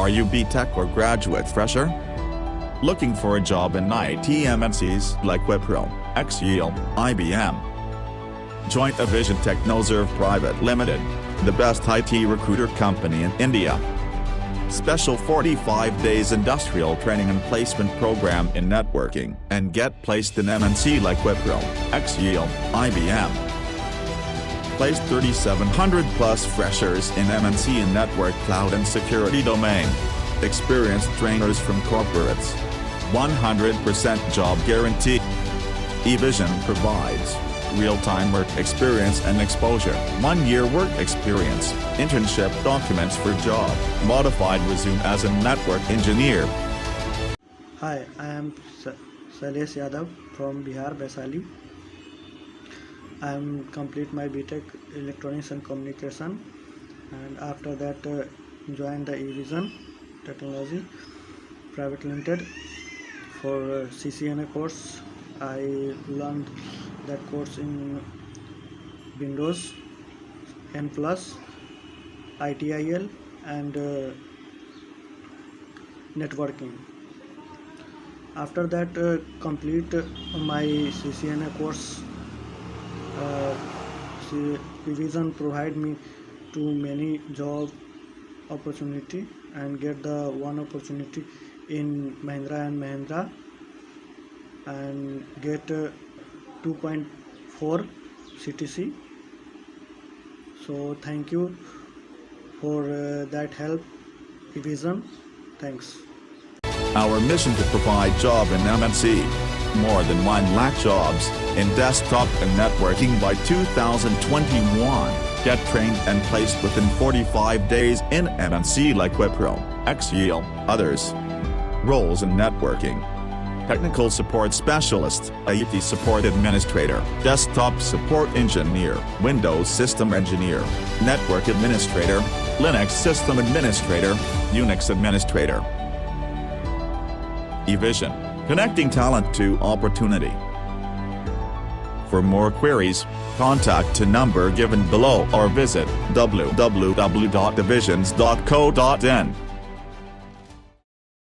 Are you BTech or graduate fresher? Looking for a job in IT MNCs like Wipro, XYL, IBM? Join Evision Technoserve Pvt Ltd, the best IT recruiter company in India. Special 45 days industrial training and placement program in networking, and get placed in MNC like Wipro, XYL, IBM. Placed 3,700 plus freshers in MNC in network, cloud and security domain. Experienced trainers from corporates. 100% job guarantee. Evision provides real-time work experience and exposure, 1-year work experience, internship documents for job, modified resume as a network engineer. Hi, I am Shailesh Yadav from Bihar, Vaishali. I am complete my BTech Electronics and Communication, and after that joined the Evision Technoserve Pvt Ltd for CCNA course. I learned that course in Windows, N+, ITIL and networking. After that complete my CCNA course, Evision provide me too many job opportunity and get the one opportunity in Mahindra and Mahindra and get 2.4 CTC. So thank you for that help, Evision. Thanks. Our mission to provide job in MNC. More than 1 lakh jobs in desktop and networking by 2021. Get trained and placed within 45 days in MNC like Wipro, XYL, others. Roles in networking: Technical Support Specialist, IT Support Administrator, Desktop Support Engineer, Windows System Engineer, Network Administrator, Linux System Administrator, Unix Administrator. Evision, connecting talent to opportunity. For more queries, contact the number given below or visit www.evisions.co.in.